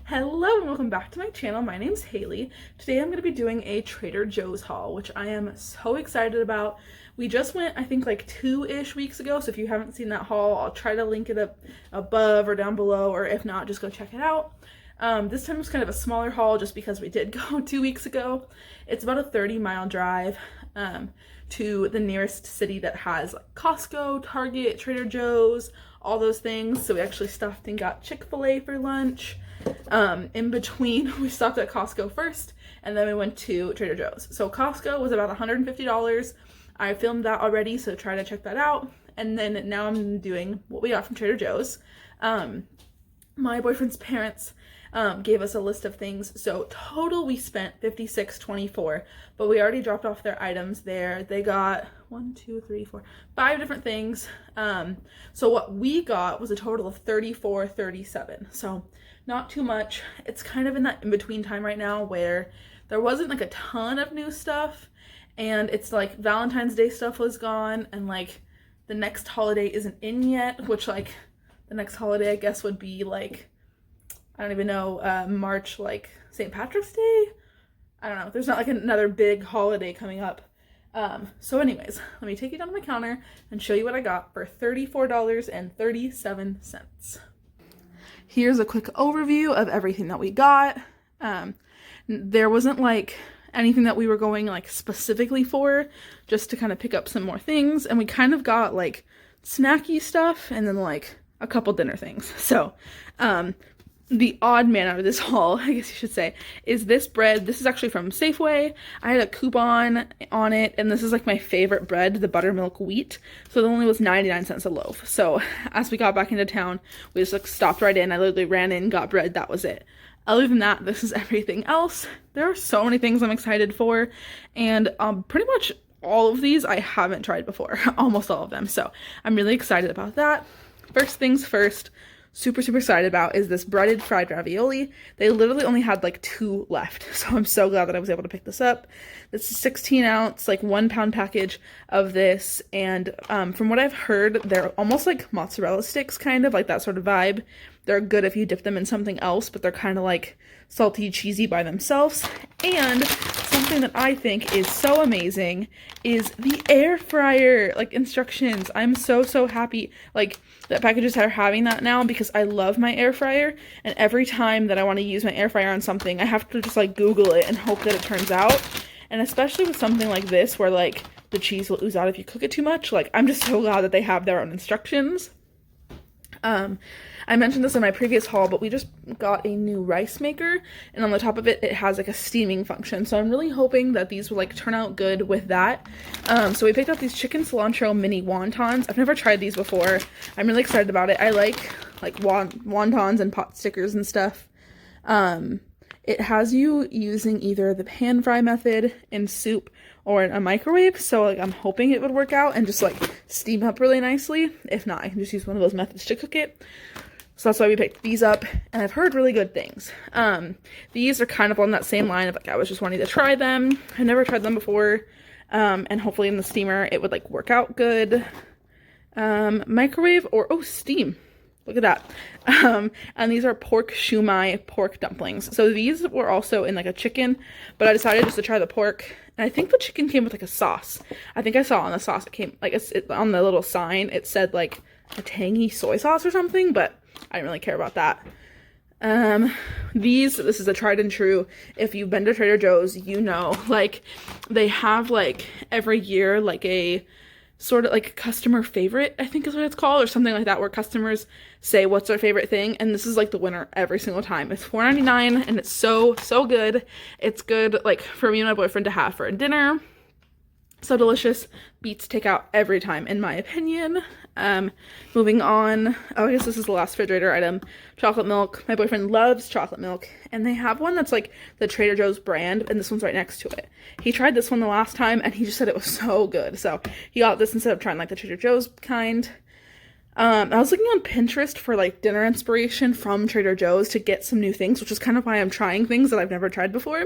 Hello and welcome back to my channel. My name's Haley. Today I'm going to be doing a Trader Joe's haul, which I am so excited about. We just went, I think, like 2-ish weeks ago, so if you haven't seen that haul, I'll try to link it up above or down below, or if not, just go check it out. This time was kind of a smaller haul just because we did go 2 weeks ago. It's about a 30-mile drive to the nearest city that has like Costco, Target, Trader Joe's, all those things. So we actually stopped and got Chick-fil-A for lunch. In between, we stopped at Costco first, and then we went to Trader Joe's. So Costco was about $150. I filmed that already, so try to check that out. And then now I'm doing what we got from Trader Joe's. My boyfriend's parents gave us a list of things. So total we spent $56.24, but we already dropped off their items there. They got 5 different things. So what we got was a total of $34.37. So not too much. It's kind of in that in-between time right now where there wasn't like a ton of new stuff, and it's like Valentine's Day stuff was gone, and like the next holiday isn't in yet, which like the next holiday I guess would be like, I don't even know, March, like St. Patrick's Day? I don't know. There's not like another big holiday coming up. So anyways, let me take you down to my counter and show you what I got for $34.37. Here's a quick overview of everything that we got. There wasn't like anything that we were going like specifically for, just to kind of pick up some more things. And we kind of got like snacky stuff and then like a couple dinner things. So, the odd man out of this haul, I guess you should say, is this bread. This is actually from Safeway. I had a coupon on it, and this is like my favorite bread, the buttermilk wheat. So it only was 99 cents a loaf. So as we got back into town, we just like stopped right in. I literally ran in, got bread, that was it. Other than that, this is everything else. There are so many things I'm excited for, and pretty much all of these I haven't tried before, almost all of them. So I'm really excited about that. First things first, super excited about is this breaded fried ravioli. They literally only had like 2 left, so I'm so glad that I was able to pick this up. This is 16 ounce, like 1 pound package of this, and from what I've heard, they're almost like mozzarella sticks, kind of like that sort of vibe. They're good if you dip them in something else, but they're kind of like salty, cheesy by themselves. And something that I think is so amazing is the air fryer, like instructions. I'm so happy like that packages are having that now, because I love my air fryer, and every time that I want to use my air fryer on something, I have to just like Google it and hope that it turns out. And especially with something like this where like the cheese will ooze out if you cook it too much, like I'm just so glad that they have their own instructions. I mentioned this in my previous haul, but we just got a new rice maker, and on the top of it, it has like a steaming function. So I'm really hoping that these will like turn out good with that. So we picked up these chicken cilantro mini wontons. I've never tried these before. I'm really excited about it. I like wontons and pot stickers and stuff. It has you using either the pan fry method in soup or in a microwave, so like I'm hoping it would work out and just like steam up really nicely. If not, I can just use one of those methods to cook it. So that's why we picked these up, and I've heard really good things. These are kind of on that same line of like I was just wanting to try them. I've never tried them before, and hopefully in the steamer it would like work out good. Microwave or steam. Look at that. And these are pork shumai pork dumplings. So these were also in like a chicken, but I decided just to try the pork. And I think the chicken came with like a sauce. I think I saw on the sauce it came like on the little sign it said like a tangy soy sauce or something, but I didn't really care about that. This is a tried and true. If you've been to Trader Joe's, you know, like they have like every year like a sort of like customer favorite, I think is what it's called, or something like that, where customers say what's their favorite thing, and this is like the winner every single time. It's $4.99, and it's so good. It's good like for me and my boyfriend to have for dinner. So delicious. Beats takeout every time, in my opinion. Moving on. I guess this is the last refrigerator item. Chocolate milk. My boyfriend loves chocolate milk, and they have one that's like the Trader Joe's brand, and this one's right next to it. He tried this one the last time, and he just said it was so good, so he got this instead of trying like the Trader Joe's kind. I was looking on Pinterest for like dinner inspiration from Trader Joe's to get some new things, which is kind of why I'm trying things that I've never tried before.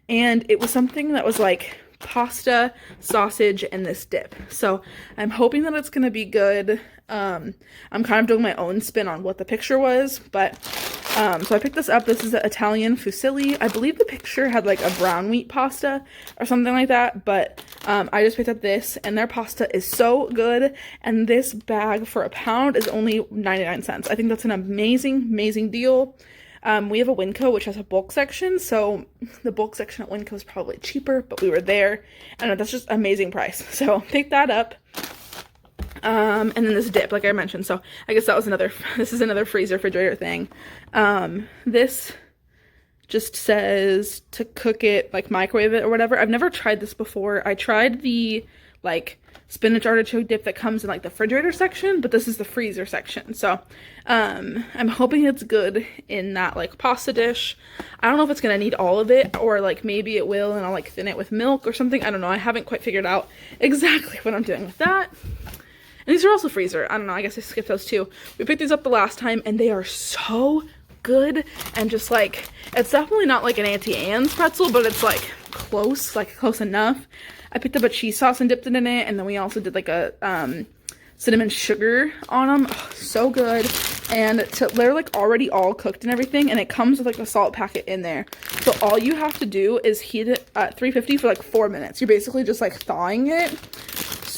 And it was something that was like pasta, sausage, and this dip. So I'm hoping that it's gonna be good. I'm kind of doing my own spin on what the picture was, but So I picked this up. This is the Italian fusilli. I believe the picture had like a brown wheat pasta or something like that, but I just picked up this, and their pasta is so good, and this bag for £1 is only 99 cents. I think that's an amazing deal. We have a Winco, which has a bulk section, so the bulk section at Winco is probably cheaper, but we were there, and that's just amazing price. So pick that up. And then this dip, like I mentioned, so I guess that was this is another freezer refrigerator thing. This just says to cook it, like microwave it or whatever. I've never tried this before. I tried the like spinach artichoke dip that comes in like the refrigerator section, but this is the freezer section. So I'm hoping it's good in that like pasta dish. I don't know if it's gonna need all of it, or like maybe it will and I'll like thin it with milk or something. I don't know. I haven't quite figured out exactly what I'm doing with that. And these are also freezer. I don't know, I guess I skipped those too. We picked these up the last time, and they are so good, and just like, it's definitely not like an Auntie Anne's pretzel, but it's like close enough. I picked up a cheese sauce and dipped it in it, and then we also did like a cinnamon sugar on them. Oh, so good. And they're like already all cooked and everything, and it comes with like a salt packet in there. So all you have to do is heat it at 350 for like 4 minutes. You're basically just like thawing it.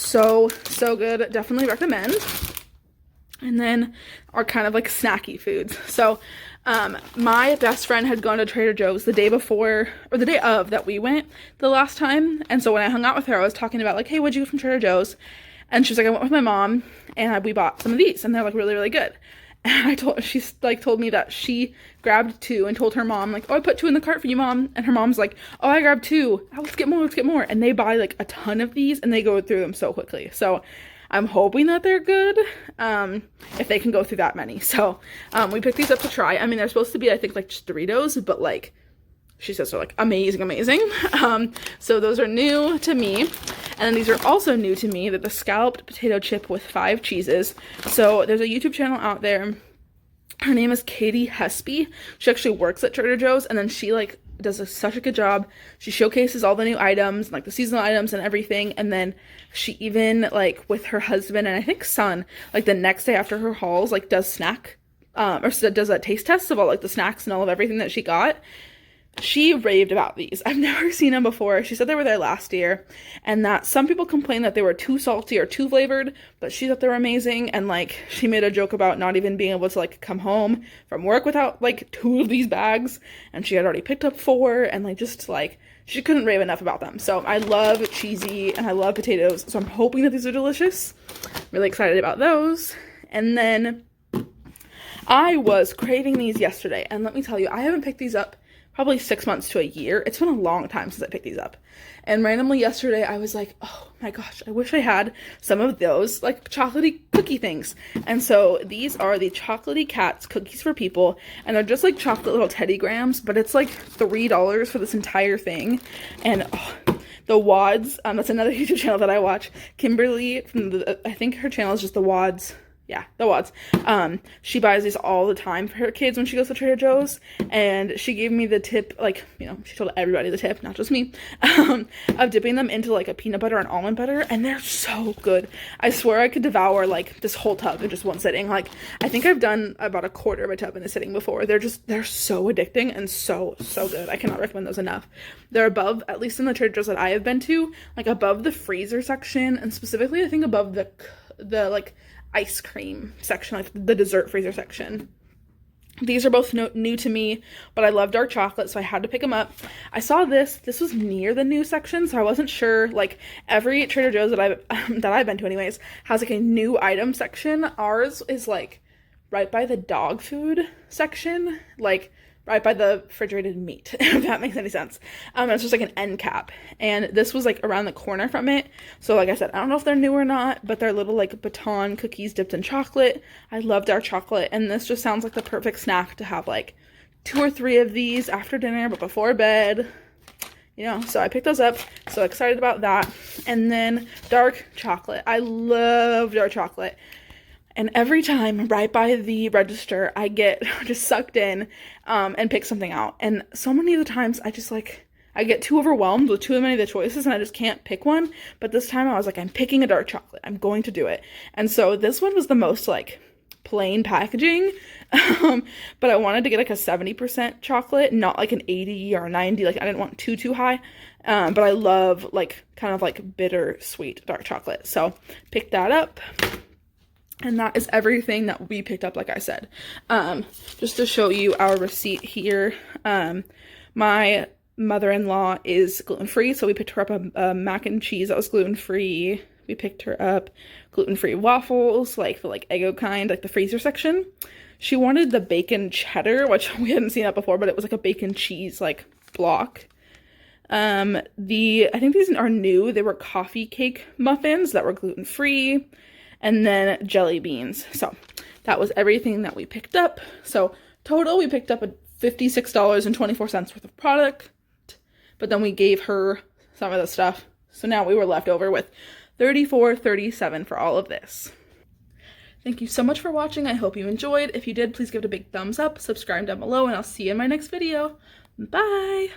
So good. Definitely recommend. And then our kind of like snacky foods. So my best friend had gone to Trader Joe's the day before, or the day of that we went the last time. And so when I hung out with her, I was talking about like, hey, what'd you get from Trader Joe's? And she was like, I went with my mom and we bought some of these, and they're like really good. And she told me that she grabbed 2 and told her mom like, oh, I put 2 in the cart for you, Mom. And her mom's like, oh, I grabbed 2. Oh, let's get more. And they buy like a ton of these, and they go through them so quickly. So I'm hoping that they're good, if they can go through that many. So we picked these up to try. I mean, they're supposed to be, I think, like just Doritos, but like she says they're like amazing. So those are new to me. And then these are also new to me. They're the scalloped potato chip with 5 cheeses. So there's a YouTube channel out there. Her name is Katie Hespy. She actually works at Trader Joe's, and then she like does such a good job. She showcases all the new items, like the seasonal items and everything. And then she even like with her husband and I think son, like the next day after her hauls, like does does a taste test of all like the snacks and all of everything that she got. She raved about these. I've never seen them before. She said they were there last year, and that some people complained that they were too salty or too flavored, but she thought they were amazing. And like she made a joke about not even being able to like come home from work without like 2 of these bags, and she had already picked up 4, and like just like she couldn't rave enough about them. So I love cheesy and I love potatoes, so I'm hoping that these are delicious. Really excited about those. And then I was craving these yesterday, and let me tell you, I haven't picked these up probably 6 months to a year. It's been a long time since I picked these up. And randomly yesterday, I was like, oh my gosh, I wish I had some of those like chocolatey cookie things. And so these are the Chocolatey Cats Cookies for People. And they're just like chocolate little Teddy Grahams, but it's like $3 for this entire thing. And the Wads, that's another YouTube channel that I watch. Kimberly, I think her channel is just the Wads. Yeah, the Wads. She buys these all the time for her kids when she goes to Trader Joe's, and she gave me the tip, like, you know, she told everybody the tip, not just me, of dipping them into like a peanut butter and almond butter, and they're so good. I swear I could devour like this whole tub in just one sitting. Like, I think I've done about a quarter of a tub in a sitting before. They're so addicting and so good. I cannot recommend those enough. They're above, at least in the Trader Joe's that I have been to, like above the freezer section, and specifically I think above the like ice cream section, like the dessert freezer section. These are both new to me, but I love dark chocolate, so I had to pick them up. I saw this was near the new section, so I wasn't sure. Like every Trader Joe's that I've been to anyways has like a new item section. Ours is like right by the dog food section, like right by the refrigerated meat, if that makes any sense. It's just like an end cap, and this was like around the corner from it. So like I said, I don't know if they're new or not, but they're little like baton cookies dipped in chocolate. I love dark chocolate, and this just sounds like the perfect snack to have like 2 or 3 of these after dinner, but before bed, you know. So I picked those up, so excited about that. And then dark chocolate. I love dark chocolate. And every time right by the register, I get just sucked in and pick something out. And so many of the times I get too overwhelmed with too many of the choices and I just can't pick one. But this time I was like, I'm picking a dark chocolate. I'm going to do it. And so this one was the most like plain packaging. But I wanted to get like a 70% chocolate, not like an 80 or 90. Like I didn't want too high. But I love like kind of like bitter sweet dark chocolate. So picked that up. And that is everything that we picked up, like I said. Just to show you our receipt here. My mother-in-law is gluten-free, so we picked her up a mac and cheese that was gluten-free. We picked her up gluten-free waffles, like the Eggo kind, like the freezer section. She wanted the bacon cheddar, which we hadn't seen that before, but it was like a bacon cheese like block. I think these are new. They were coffee cake muffins that were gluten-free. And then jelly beans. So that was everything that we picked up. So total, we picked up $56.24 worth of product. But then we gave her some of the stuff. So now we were left over with $34.37 for all of this. Thank you so much for watching. I hope you enjoyed. If you did, please give it a big thumbs up. Subscribe down below, and I'll see you in my next video. Bye!